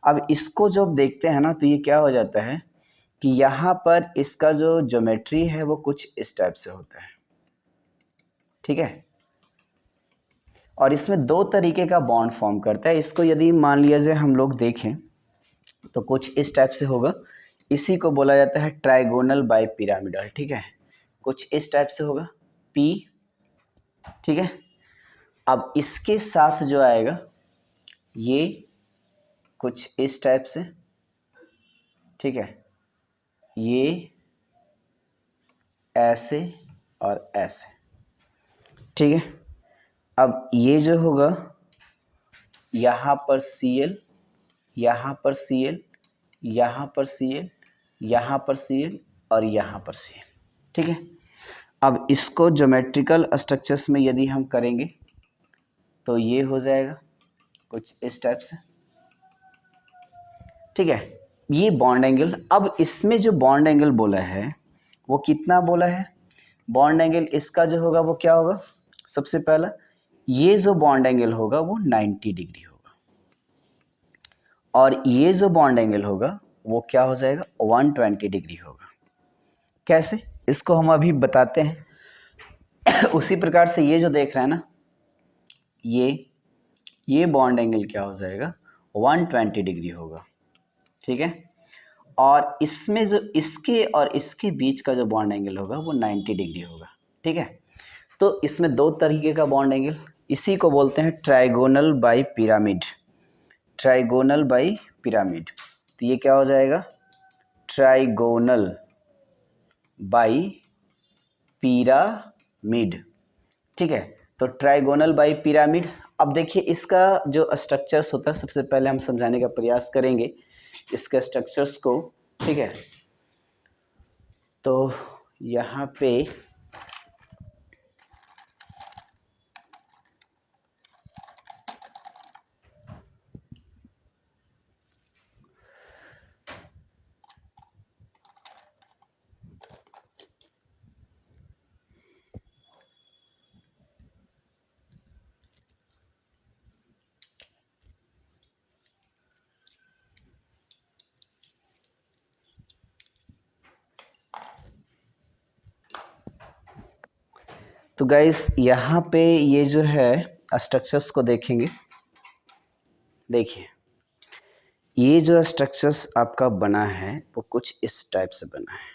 अब इसको जब देखते हैं ना तो ये क्या हो जाता है कि यहाँ पर इसका जो ज्योमेट्री है वो कुछ इस टाइप से होता है। ठीक है, और इसमें दो तरीके का बॉन्ड फॉर्म करता है। इसको यदि मान लिया जाए हम लोग देखें तो कुछ इस टाइप से होगा, इसी को बोला जाता है ट्राइगोनल बाई पिरामिडल। ठीक है, कुछ इस टाइप से होगा P। ठीक है, अब इसके साथ जो आएगा ये कुछ इस टाइप से। ठीक है, ये ऐसे और ऐसे। ठीक है, अब ये जो होगा यहाँ पर Cl, यहाँ पर Cl, यहाँ पर Cl, यहाँ पर Cl और यहाँ पर Cl। ठीक है, अब इसको ज्योमेट्रिकल स्ट्रक्चर्स में यदि हम करेंगे तो ये हो जाएगा कुछ इस टाइप से। ठीक है, ये बॉन्ड एंगल, अब इसमें जो बॉन्ड एंगल बोला है वो कितना बोला है, बॉन्ड एंगल इसका जो होगा वो क्या होगा, सबसे पहला ये जो बॉन्ड एंगल होगा वो 90 डिग्री होगा, और ये जो बॉन्ड एंगल होगा वो क्या हो जाएगा 120 डिग्री होगा। कैसे, इसको हम अभी बताते हैं। उसी प्रकार से ये जो देख रहे हैं ना, ये बॉन्ड एंगल क्या हो जाएगा 120 डिग्री होगा, ठीक है। और इसमें जो इसके और इसके बीच का जो बॉन्ड एंगल होगा वो 90 डिग्री होगा, ठीक है। तो इसमें दो तरीके का बॉन्ड एंगल, इसी को बोलते हैं trigonal by pyramid, trigonal by pyramid. तो ये क्या हो जाएगा ट्राइगोनल बाई पिरामिड, ठीक है। तो ट्राइगोनल बाई पिरामिड। अब देखिए इसका जो स्ट्रक्चर्स होता है सबसे पहले हम समझाने का प्रयास करेंगे इसके स्ट्रक्चर्स को, ठीक है। तो यहाँ पे तो गाइस यहाँ पे ये जो है स्ट्रक्चर्स को देखेंगे, देखिए ये जो स्ट्रक्चर्स आपका बना है वो कुछ इस टाइप से बना है।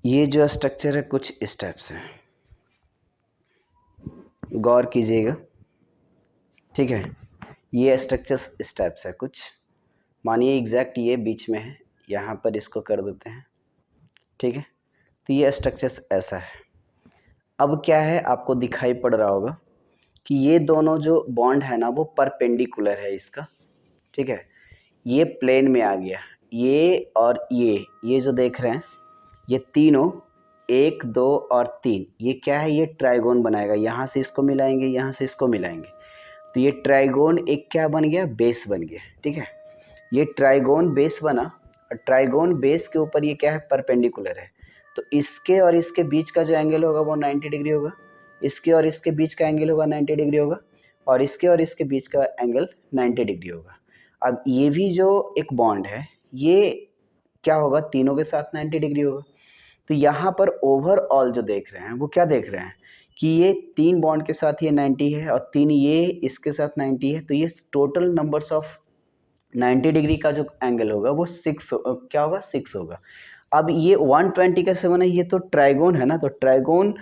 ये जो स्ट्रक्चर है कुछ इस टाइप से है, गौर कीजिएगा, ठीक है। ये स्ट्रक्चर्स इस टाइप से है कुछ, मानिए एग्जैक्ट ये बीच में है, यहाँ पर इसको कर देते हैं, ठीक है। तो ये स्ट्रक्चर्स ऐसा है। अब क्या है आपको दिखाई पड़ रहा होगा कि ये दोनों जो बॉन्ड है ना वो परपेंडिकुलर है इसका, ठीक है। ये प्लेन में आ गया, ये और ये जो देख रहे हैं ये तीनों 1 2 और 3, ये क्या है, ये ट्राइगोन बनाएगा, यहाँ से इसको मिलाएंगे, यहाँ से इसको मिलाएंगे, तो ये ट्राइगोन एक क्या बन गया, बेस बन गया, ठीक है। ये ट्राइगोन बेस बना, और ट्राइगोन बेस के ऊपर ये क्या है, परपेंडिकुलर है। तो इसके और इसके बीच का जो एंगल होगा वो 90 डिग्री होगा, इसके और इसके बीच का एंगल होगा 90 डिग्री होगा, और इसके और इसके बीच का एंगल 90 डिग्री होगा। अब ये भी जो एक बॉन्ड है ये क्या होगा, तीनों के साथ 90 डिग्री होगा। तो यहाँ पर ओवरऑल जो देख रहे हैं वो क्या देख रहे हैं कि ये 3 बॉन्ड के साथ ये 90 है और 3 ये इसके साथ 90 है, तो ये टोटल नंबर्स ऑफ 90 डिग्री का जो एंगल होगा वो 6 क्या होगा, 6 होगा। अब ये 120 कैसे बना, ये तो ट्राइगोन है ना, तो ट्राइगोन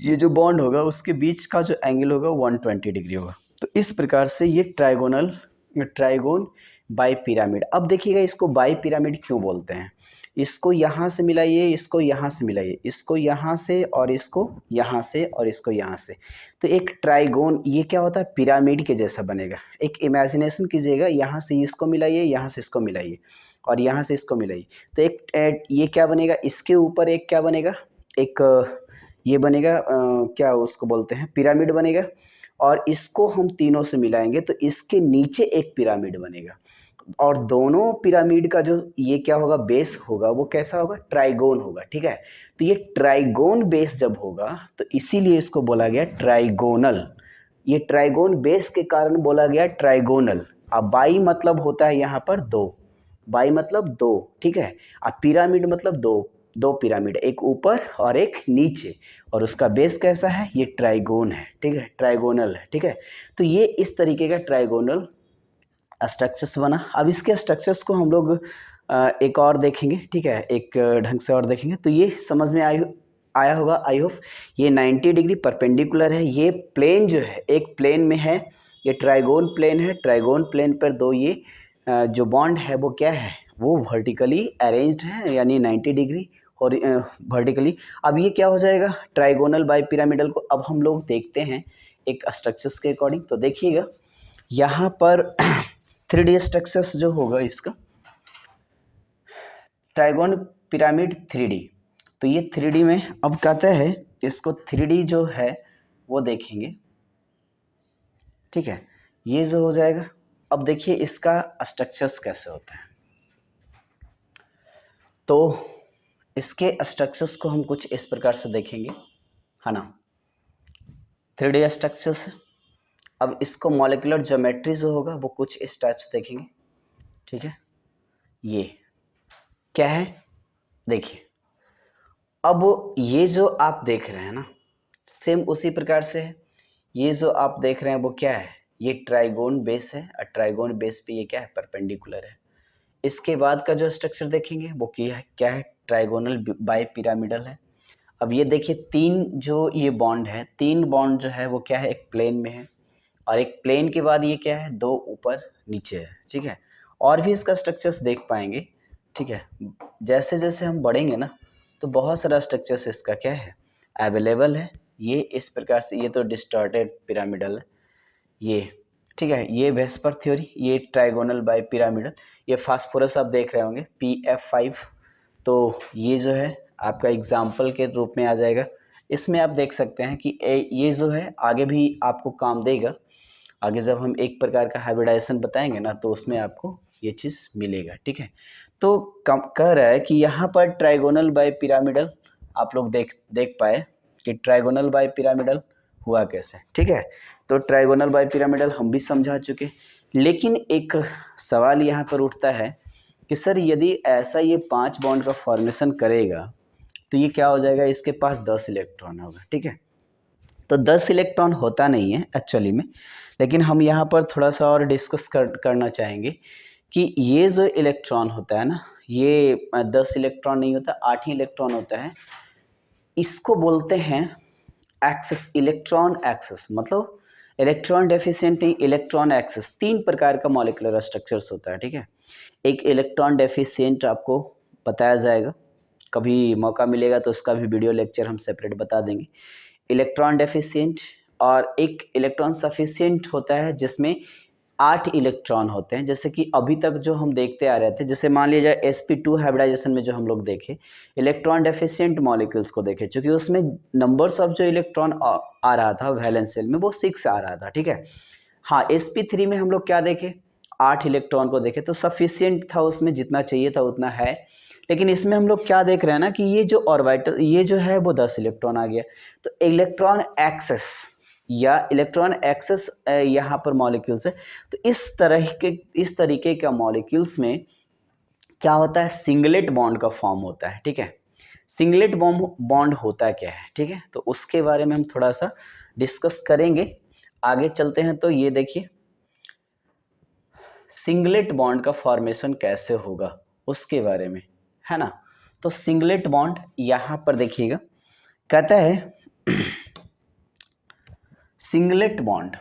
ये जो बॉन्ड होगा उसके बीच का जो एंगल होगा 120 डिग्री होगा। तो इस प्रकार से ये ट्राइगोन बाई पिरामिड। अब देखिएगा इसको बाई पिरामिड क्यों बोलते हैं, इसको यहाँ से मिलाइए, इसको यहाँ से मिलाइए, इसको यहाँ से और इसको यहाँ से और इसको यहाँ से, तो एक ट्राइगोन ये क्या होता है, पिरामिड के जैसा बनेगा। एक इमेजिनेशन कीजिएगा, यहाँ से इसको मिलाइए, यहाँ से इसको मिलाइए और यहाँ से इसको मिलाइए, तो एक ये क्या बनेगा, इसके ऊपर एक क्या बनेगा, एक ये बनेगा क्या उसको बोलते हैं, पिरामिड बनेगा। और इसको हम तीनों से मिलाएंगे तो इसके नीचे एक पिरामिड बनेगा, और दोनों पिरामिड का जो ये क्या होगा, बेस होगा वो कैसा होगा, ट्राइगोन होगा, ठीक है। तो ये ट्राइगोन बेस जब होगा तो इसीलिए इसको बोला गया ट्राइगोनल, ये ट्राइगोन बेस के कारण बोला गया ट्राइगोनल। अब बाई मतलब होता है यहाँ पर दो, बाई मतलब दो, ठीक है। अब पिरामिड मतलब दो, दो पिरामिड, एक ऊपर और एक नीचे, और उसका बेस कैसा है, ये ट्राइगोन है, ठीक है, ट्राइगोनल है, ठीक है। तो ये इस तरीके का ट्राइगोनल स्ट्रक्चर्स बना। अब इसके स्ट्रक्चर्स को हम लोग एक और देखेंगे, ठीक है, एक ढंग से और देखेंगे, तो ये समझ में आई आया होगा आई होप। ये 90 डिग्री परपेंडिकुलर है। ये प्लेन जो है एक प्लेन में है, ये ट्राइगोन प्लेन है। ट्राइगोन प्लेन पर दो ये जो बॉन्ड है वो क्या है, वो वर्टिकली अरेंज्ड है, यानी 90 डिग्री और वर्टिकली। अब ये क्या हो जाएगा, ट्राइगोनल बाई पिरामिडल को अब हम लोग देखते हैं एक स्ट्रक्चर्स के अकॉर्डिंग। तो देखिएगा यहाँ पर 3D स्ट्रक्चर्स जो होगा इसका, ट्राइगोन पिरामिड 3D। तो ये 3D में अब कहते हैं इसको 3D जो है वो देखेंगे, ठीक है। ये जो हो जाएगा, अब देखिए इसका स्ट्रक्चर्स कैसे होता है। तो इसके स्ट्रक्चर्स को हम कुछ इस प्रकार से देखेंगे, है ना। 3D स्ट्रक्चर्स है। अब इसको मॉलिक्यूलर ज्योमेट्री जो होगा वो कुछ इस टाइप से देखेंगे, ठीक है। ये क्या है देखिए, अब ये जो आप देख रहे हैं ना, सेम उसी प्रकार से है। ये जो आप देख रहे हैं वो क्या है, ये ट्राइगोन बेस है और ट्राइगोन बेस पे ये क्या है, परपेंडिकुलर है। इसके बाद का जो स्ट्रक्चर देखेंगे वो क्या है, ट्राइगोनल बाई पिरामिडल है। अब ये देखिए तीन जो ये बॉन्ड है, तीन बॉन्ड जो है वो क्या है, एक प्लेन में है और एक प्लेन के बाद ये क्या है, दो ऊपर नीचे है, ठीक है। और भी इसका स्ट्रक्चर्स देख पाएंगे, ठीक है। जैसे जैसे हम बढ़ेंगे ना तो बहुत सारा स्ट्रक्चर्स इसका क्या है, अवेलेबल है। ये इस प्रकार से, ये तो डिस्टॉर्टेड पिरामिडल है ये, ठीक है। ये वेस्पर थ्योरी, ये ट्राइगोनल बाई पिरामिडल। ये फास्फोरस आप देख रहे होंगे PF5। तो ये जो है आपका एग्जाम्पल के रूप में आ जाएगा। इसमें आप देख सकते हैं कि ये जो है आगे भी आपको काम देगा। आगे जब हम एक प्रकार का हाइब्रिडाइजेशन बताएंगे ना तो उसमें आपको ये चीज़ मिलेगा, ठीक है। तो कह रहा है कि यहाँ पर ट्राइगोनल बाई पिरामिडल आप लोग देख पाए कि ट्राइगोनल बाई पिरामिडल हुआ कैसे, ठीक है। तो ट्राइगोनल बाई पिरामिडल हम भी समझा चुके, लेकिन एक सवाल यहाँ पर उठता है कि सर यदि ऐसा ये 5 बॉन्ड का फॉर्मेशन करेगा तो ये क्या हो जाएगा, इसके पास 10 इलेक्ट्रॉन होगा, ठीक है। तो 10 इलेक्ट्रॉन होता नहीं है एक्चुअली में, लेकिन हम यहाँ पर थोड़ा सा और डिस्कस करना चाहेंगे कि ये जो इलेक्ट्रॉन होता है ना, ये 10 इलेक्ट्रॉन नहीं होता, 8 ही इलेक्ट्रॉन होता है। इसको बोलते हैं एक्सेस, इलेक्ट्रॉन एक्सेस। मतलब इलेक्ट्रॉन डेफिशिएंट नहीं, इलेक्ट्रॉन एक्सेस। 3 प्रकार का मॉलिक्यूलर स्ट्रक्चर्स होता है, ठीक है। एक इलेक्ट्रॉन डेफिशिएंट आपको बताया जाएगा, कभी मौका मिलेगा तो उसका भी वीडियो लेक्चर हम सेपरेट बता देंगे। इलेक्ट्रॉन डेफिशिएंट और एक इलेक्ट्रॉन सफिशिएंट होता है जिसमें 8 इलेक्ट्रॉन होते हैं। जैसे कि अभी तक जो हम देखते आ रहे थे, जैसे मान लीजिए sp2 हाइब्रिडाइजेशन में जो हम लोग देखे इलेक्ट्रॉन डेफिशिएंट मॉलिक्यूल्स को देखे, क्योंकि उसमें नंबर्स ऑफ जो इलेक्ट्रॉन आ रहा था वैलेंस शेल में वो 6 आ रहा था, ठीक है। हाँ, sp3 में हम लोग क्या देखे, 8 इलेक्ट्रॉन को देखे, तो सफिशिएंट था, उसमें जितना चाहिए था उतना है। लेकिन इसमें हम लोग क्या देख रहे हैं ना कि ये जो ऑर्बिटल ये जो है वो 10 इलेक्ट्रॉन आ गया। तो इलेक्ट्रॉन एक्सेस या इलेक्ट्रॉन एक्सेस यहाँ पर मॉलिक्यूल्स है। तो इस तरीके का मॉलिक्यूल्स में क्या होता है, सिंगलेट बॉन्ड का फॉर्म होता है, ठीक है। सिंगलेट बॉन्ड होता क्या है, ठीक है। तो उसके बारे में हम थोड़ा सा डिस्कस करेंगे, आगे चलते हैं। तो ये देखिए सिंगलेट बॉन्ड का फॉर्मेशन कैसे होगा उसके बारे में, है ना। तो सिंगलेट बॉन्ड यहाँ पर देखिएगा, कहता है सिंगलेट बॉन्ड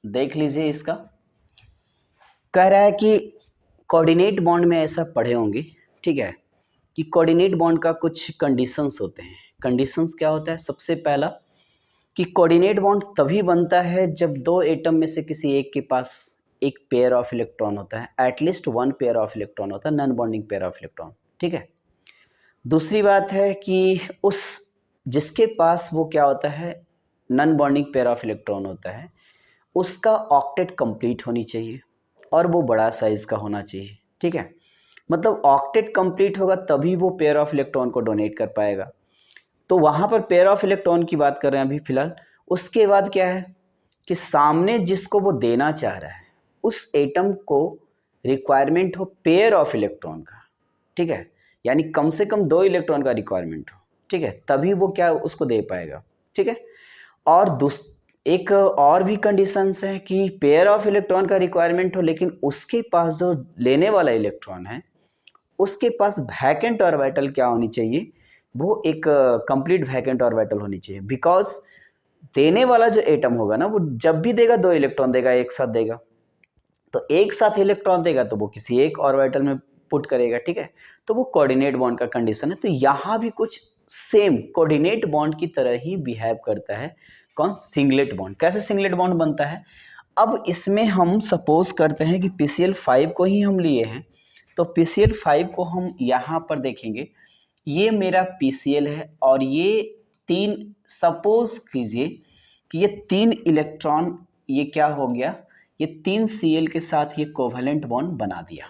देख लीजिए इसका, कह रहा है कि कोऑर्डिनेट बॉन्ड में ऐसा पढ़े होंगे, ठीक है, कि कोऑर्डिनेट बॉन्ड का कुछ कंडीशंस होते हैं। कंडीशंस क्या होता है, सबसे पहला कि कोऑर्डिनेट बॉन्ड तभी बनता है जब दो एटम में से किसी एक के पास एक पेयर ऑफ इलेक्ट्रॉन होता है, at least one pair of electron होता है, non bonding pair of electron, ठीक है। दूसरी बात है कि उस जिसके पास वो क्या होता है, non bonding pair of electron होता है, उसका ऑक्टेट कंप्लीट होनी चाहिए और वो बड़ा साइज का होना चाहिए, ठीक है। मतलब ऑक्टेट कंप्लीट होगा तभी वो पेयर ऑफ इलेक्ट्रॉन को डोनेट कर पाएगा। तो वहाँ पर पेयर ऑफ इलेक्ट्रॉन की बात कर रहे हैं अभी फिलहाल। उसके बाद क्या है कि सामने जिसको वो देना चाह रहा है उस एटम को रिक्वायरमेंट हो पेयर ऑफ इलेक्ट्रॉन का, ठीक है, यानी कम से कम 2 इलेक्ट्रॉन का रिक्वायरमेंट हो, ठीक है, तभी वो क्या उसको दे पाएगा, ठीक है। और एक और भी कंडीशंस है कि पेयर ऑफ इलेक्ट्रॉन का रिक्वायरमेंट हो, लेकिन उसके पास जो लेने वाला इलेक्ट्रॉन है उसके पास वैकेंट ऑर्बिटल क्या होनी चाहिए, वो एक कंप्लीट वैकेंट ऑर्बिटल होनी चाहिए, बिकॉज देने वाला जो एटम होगा ना वो जब भी देगा 2 इलेक्ट्रॉन देगा, एक साथ देगा। तो एक साथ इलेक्ट्रॉन देगा तो वो किसी एक ऑर्बिटल में पुट करेगा, ठीक है। तो वो कोऑर्डिनेट बॉन्ड का कंडीशन है। तो यहाँ भी कुछ सेम कोऑर्डिनेट बॉन्ड की तरह ही बिहेव करता है। कौन? Singlet bond. कैसे सिंगलेट बॉन्ड बनता है? अब इसमें हम सपोज करते हैं कि PCl5 को ही हम लिए हैं, तो PCl5 को हम यहाँ पर देखेंगे, ये मेरा PCl है और ये 3, सपोज कीजिए कि ये 3 इलेक्ट्रॉन, ये क्या हो गया, ये 3 Cl के साथ ये कोवैलेंट बॉन्ड बना दिया,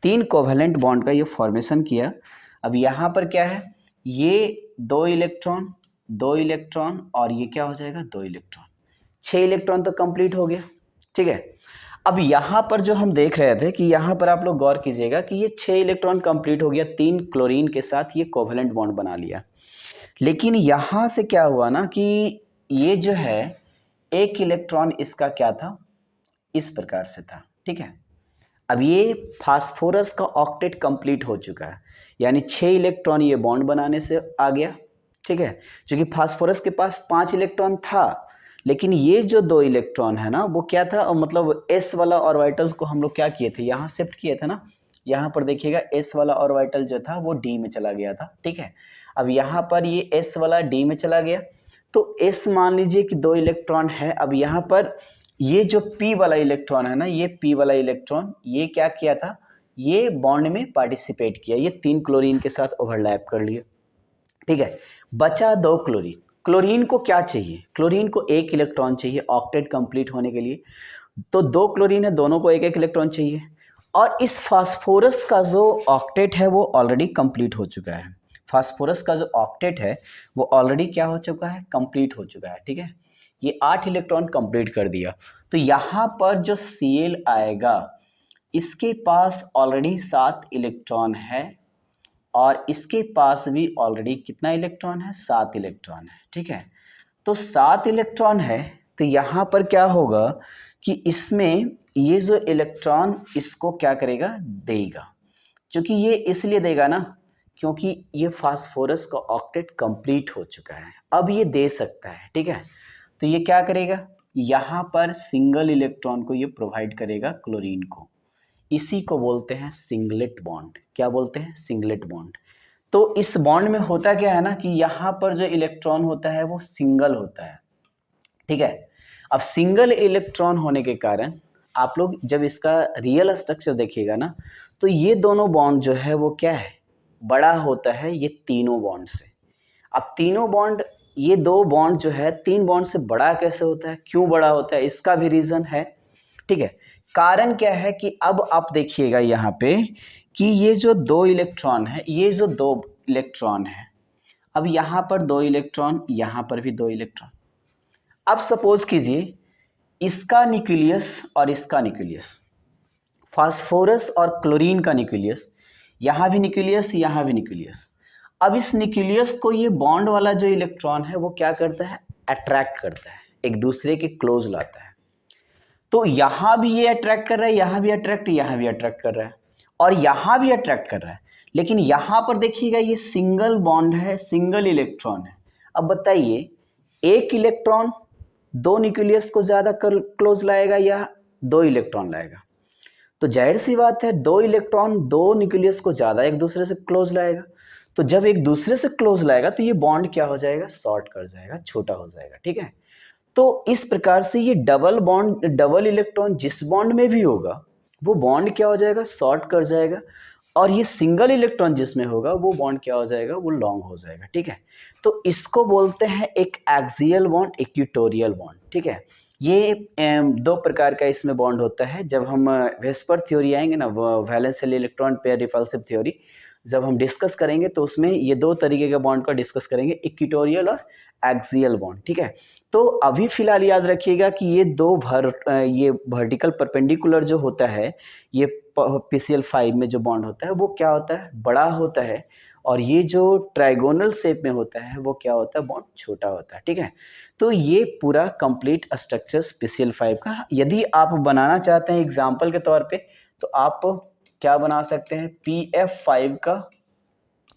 3 कोवैलेंट बॉन्ड का ये फॉर्मेशन किया। अब यहाँ पर क्या है, ये 2 इलेक्ट्रॉन, 2 इलेक्ट्रॉन और ये क्या हो जाएगा, 2 इलेक्ट्रॉन, 6 इलेक्ट्रॉन तो कंप्लीट हो गया, ठीक है। अब यहाँ पर जो हम देख रहे थे कि यहाँ पर आप लोग गौर कीजिएगा कि ये 6 इलेक्ट्रॉन कंप्लीट हो गया, 3 क्लोरीन के साथ ये कोवैलेंट बॉन्ड बना लिया। लेकिन यहाँ से क्या हुआ ना कि ये जो है 1 इलेक्ट्रॉन इसका क्या था, इस प्रकार से था, ठीक है। अब ये फास्फोरस का ऑक्टेट कंप्लीट हो चुका है, यानी 6 इलेक्ट्रॉन ये बॉन्ड बनाने से आ गया, ठीक है। क्योंकि फास्फोरस के पास 5 इलेक्ट्रॉन था, लेकिन ये जो 2 इलेक्ट्रॉन है ना वो क्या था, मतलब एस वाला ऑर्बिटल को हम लोग क्या किए थे, यहाँ शिफ्ट किए थे ना। यहाँ पर देखिएगा एस वाला ऑर्बिटल जो था वो डी में चला गया था, ठीक है। अब यहाँ पर ये एस वाला डी में चला गया, तो एस मान लीजिए कि 2 इलेक्ट्रॉन है। अब यहाँ पर ये जो पी वाला इलेक्ट्रॉन है ना, ये पी वाला इलेक्ट्रॉन ये क्या किया था, ये बॉन्ड में पार्टिसिपेट किया, ये 3 क्लोरीन के साथ ओवरलैप कर लिया, ठीक है। बचा 2 क्लोरीन। क्लोरीन को क्या चाहिए, क्लोरीन को 1 इलेक्ट्रॉन चाहिए ऑक्टेट कंप्लीट होने के लिए। तो 2 क्लोरीन है, दोनों को 1-1 इलेक्ट्रॉन चाहिए। और इस फास्फोरस का जो ऑक्टेट है वो ऑलरेडी कंप्लीट हो चुका है। फास्फोरस का जो ऑक्टेट है वो ऑलरेडी क्या हो चुका है, कंप्लीट हो चुका है, ठीक है। ये 8 इलेक्ट्रॉन कंप्लीट कर दिया। तो यहाँ पर जो Cl आएगा, इसके पास ऑलरेडी 7 इलेक्ट्रॉन है और इसके पास भी ऑलरेडी कितना इलेक्ट्रॉन है, 7 इलेक्ट्रॉन है, ठीक है। तो 7 इलेक्ट्रॉन है, तो यहाँ पर क्या होगा कि इसमें ये जो इलेक्ट्रॉन इसको क्या करेगा, देगा। क्योंकि ये इसलिए देगा ना क्योंकि ये फास्फोरस का ऑक्टेट कंप्लीट हो चुका है, अब ये दे सकता है, ठीक है। तो ये क्या करेगा, यहाँ पर सिंगल इलेक्ट्रॉन को ये प्रोवाइड करेगा क्लोरीन को। इसी को बोलते हैं सिंगलेट बॉन्ड। क्या बोलते हैं, सिंगलेट बॉन्ड। तो इस बॉन्ड में होता क्या है ना कि यहाँ पर जो इलेक्ट्रॉन होता है वो सिंगल होता है, ठीक है। अब सिंगल इलेक्ट्रॉन होने के कारण आप लोग जब इसका रियल स्ट्रक्चर देखिएगा ना, तो ये दोनों बॉन्ड जो है वो क्या है, बड़ा होता है ये तीनों बॉन्ड से। अब तीनों बॉन्ड, ये 2 बॉन्ड जो है 3 बॉन्ड से बड़ा कैसे होता है, क्यों बड़ा होता है, इसका भी रीजन है, ठीक है। कारण क्या है कि अब आप देखिएगा यहाँ पे कि ये जो 2 इलेक्ट्रॉन है, ये जो 2 इलेक्ट्रॉन है, अब यहाँ पर 2 इलेक्ट्रॉन, यहाँ पर भी 2 इलेक्ट्रॉन। अब सपोज कीजिए इसका न्यूक्लियस और इसका न्यूक्लियस, फास्फोरस और क्लोरीन का न्यूक्लियस, यहाँ भी न्यूक्लियस, यहाँ भी न्यूक्लियस। अब इस न्यूक्लियस को ये बॉन्ड वाला जो इलेक्ट्रॉन है वो क्या करता है, अट्रैक्ट करता है, एक दूसरे के क्लोज लाता है। तो यहाँ भी ये अट्रैक्ट कर रहा है, यहाँ भी अट्रैक्ट, यहाँ भी अट्रैक्ट कर रहा है और यहाँ भी अट्रैक्ट कर रहा है। लेकिन यहाँ पर देखिएगा ये सिंगल बॉन्ड है, सिंगल इलेक्ट्रॉन है। अब बताइए, एक इलेक्ट्रॉन 2 न्यूक्लियस को ज़्यादा क्लोज लाएगा या 2 इलेक्ट्रॉन लाएगा? तो जाहिर सी बात है 2 इलेक्ट्रॉन 2 न्यूक्लियस को ज़्यादा एक दूसरे से क्लोज लाएगा। तो जब एक दूसरे से क्लोज लाएगा तो ये बॉन्ड क्या हो जाएगा, शॉर्ट कर जाएगा, छोटा हो जाएगा, ठीक है। तो इस प्रकार से ये डबल बॉन्ड, डबल इलेक्ट्रॉन जिस बॉन्ड में भी होगा वो बॉन्ड क्या हो जाएगा, शॉर्ट कर जाएगा। और ये सिंगल इलेक्ट्रॉन जिसमें होगा वो बॉन्ड क्या हो जाएगा, वो लॉन्ग हो जाएगा, ठीक है। तो इसको बोलते हैं एक एक्सियल बॉन्ड, इक्वेटोरियल बॉन्ड, ठीक है। ये 2 प्रकार का इसमें बॉन्ड होता है। जब हम वेस्पर थ्योरी आएंगे ना, valence electron pair repulsive theory, जब हम डिस्कस करेंगे तो उसमें ये 2 तरीके के बॉन्ड का डिस्कस करेंगे, इक्वेटोरियल और एक्सियल बॉन्ड, ठीक है। तो अभी फिलहाल याद रखिएगा कि ये ये वर्टिकल परपेंडिकुलर जो होता है, ये PCl5 में जो बॉन्ड होता है वो क्या होता है, बड़ा होता है। और ये जो ट्राइगोनल शेप में होता है वो क्या होता है, बॉन्ड छोटा होता है, ठीक है। तो ये पूरा कंप्लीट स्ट्रक्चर PCl5 का। यदि आप बनाना चाहते हैं एग्जाम्पल के तौर पे, तो आप क्या बना सकते हैं, PF5 का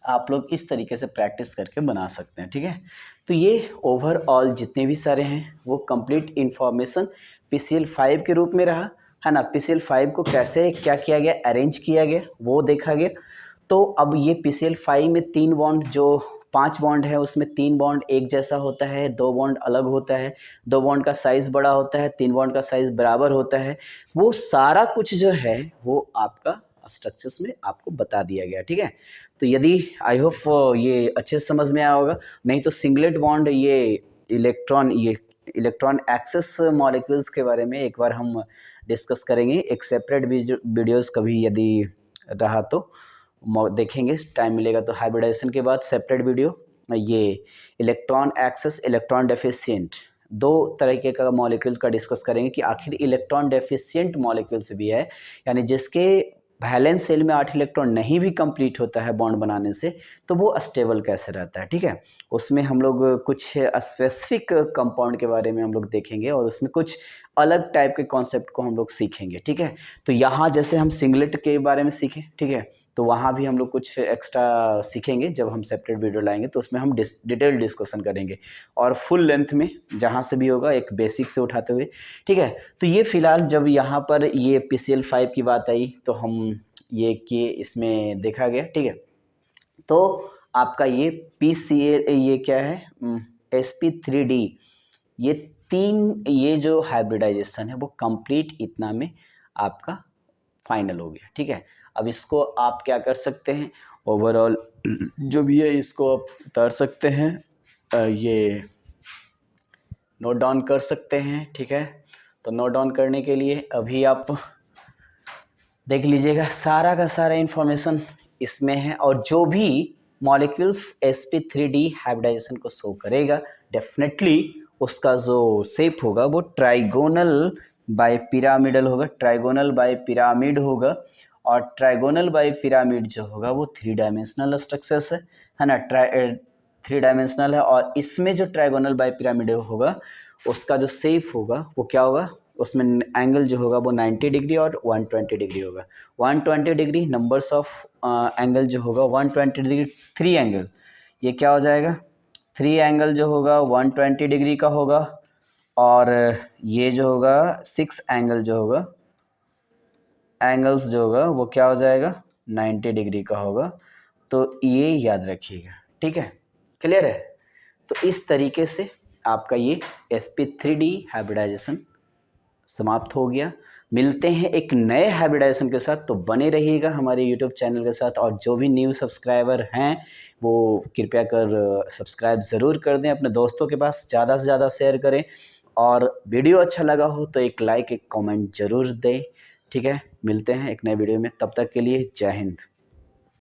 आप लोग इस तरीके से प्रैक्टिस करके बना सकते हैं, ठीक है। तो ये ओवरऑल जितने भी सारे हैं वो कंप्लीट इन्फॉर्मेशन PCL5 के रूप में रहा है ना। PCL5 को कैसे क्या किया गया, अरेंज किया गया, वो देखा गया। तो अब ये PCL5 में 3 बॉन्ड, जो 5 बॉन्ड है उसमें 3 बॉन्ड एक जैसा होता है, 2 बॉन्ड अलग होता है, 2 बॉन्ड का साइज़ बड़ा होता है, 3 बॉन्ड का साइज़ बराबर होता है। वो सारा कुछ जो है वो आपका स्ट्रक्चर्स में आपको बता दिया गया, ठीक है। तो यदि आई होप ये अच्छे से समझ में आया होगा। नहीं तो सिंगलेट बॉन्ड, ये इलेक्ट्रॉन एक्सेस मॉलिक्यूल्स के बारे में एक बार हम डिस्कस करेंगे, एक सेपरेट वीडियोस कभी यदि रहा तो देखेंगे, टाइम मिलेगा तो। हाइब्रिडाइजेशन के बाद सेपरेट वीडियो, ये इलेक्ट्रॉन एक्सेस, इलेक्ट्रॉन डेफिशिएंट, दो तरीके का मॉलिक्यूल का डिस्कस करेंगे कि आखिर इलेक्ट्रॉन डेफिशिएंट मॉलिक्यूल्स भी है, यानी जिसके वैलेंस शेल में 8 इलेक्ट्रॉन नहीं भी कंप्लीट होता है बॉन्ड बनाने से, तो वो स्टेबल कैसे रहता है, ठीक है। उसमें हम लोग कुछ स्पेसिफिक कंपाउंड के बारे में हम लोग देखेंगे और उसमें कुछ अलग टाइप के कॉन्सेप्ट को हम लोग सीखेंगे, ठीक है। तो यहाँ जैसे हम सिंगलेट के बारे में सीखें, ठीक है, तो वहाँ भी हम लोग कुछ एक्स्ट्रा सीखेंगे जब हम सेपरेट वीडियो लाएंगे, तो उसमें हम डिटेल डिस्कशन करेंगे और फुल लेंथ में जहाँ से भी होगा एक बेसिक से उठाते हुए, ठीक है। तो ये फिलहाल जब यहाँ पर ये PCL5 की बात आई तो हम ये कि इसमें देखा गया, ठीक है। तो आपका ये PCL, ये क्या है, sp3d, ये ये जो हाइब्रिडाइजेशन है वो कंप्लीट इतना में आपका फाइनल हो गया, ठीक है। अब इसको आप क्या कर सकते हैं, ओवरऑल जो भी है इसको आप उतार सकते हैं, ये नोट डाउन कर सकते हैं, ठीक है। तो नोट डाउन करने के लिए अभी आप देख लीजिएगा, सारा का सारा इन्फॉर्मेशन इसमें है। और जो भी मॉलिक्यूल्स sp3d हाइब्रिडाइजेशन को शो करेगा, डेफिनेटली उसका जो शेप होगा वो ट्राइगोनल बाय पिरामिडल होगा, ट्राइगोनल बाय पिरामिड होगा। और ट्राइगोनल बाय पिरामिड जो होगा वो 3 डायमेंशनल स्ट्रक्चर्स है ना, 3 डायमेंशनल है। और इसमें जो ट्राइगोनल बाय पिरामिड होगा उसका जो शेप होगा वो क्या होगा, उसमें एंगल जो होगा वो 90 डिग्री और 120 डिग्री होगा। 120 डिग्री नंबर्स ऑफ एंगल जो होगा 120 डिग्री, 3 एंगल, ये क्या हो जाएगा, 3 एंगल जो होगा 120 डिग्री का होगा। और ये जो होगा 6 एंगल जो होगा, एंगल्स जो होगा वो क्या हो जाएगा, 90 डिग्री का होगा। तो ये याद रखिएगा, ठीक है, क्लियर है। तो इस तरीके से आपका ये sp3d हाइब्रिडाइजेशन समाप्त हो गया। मिलते हैं एक नए हाइब्रिडाइजेशन के साथ, तो बने रहिएगा हमारे यूट्यूब चैनल के साथ। और जो भी न्यू सब्सक्राइबर हैं वो कृपया कर सब्सक्राइब ज़रूर कर दें, अपने दोस्तों के पास ज़्यादा से ज़्यादा शेयर करें। और वीडियो अच्छा लगा हो तो एक लाइक, एक कमेंट ज़रूर दें, ठीक है। मिलते हैं एक नए वीडियो में, तब तक के लिए जय हिंद।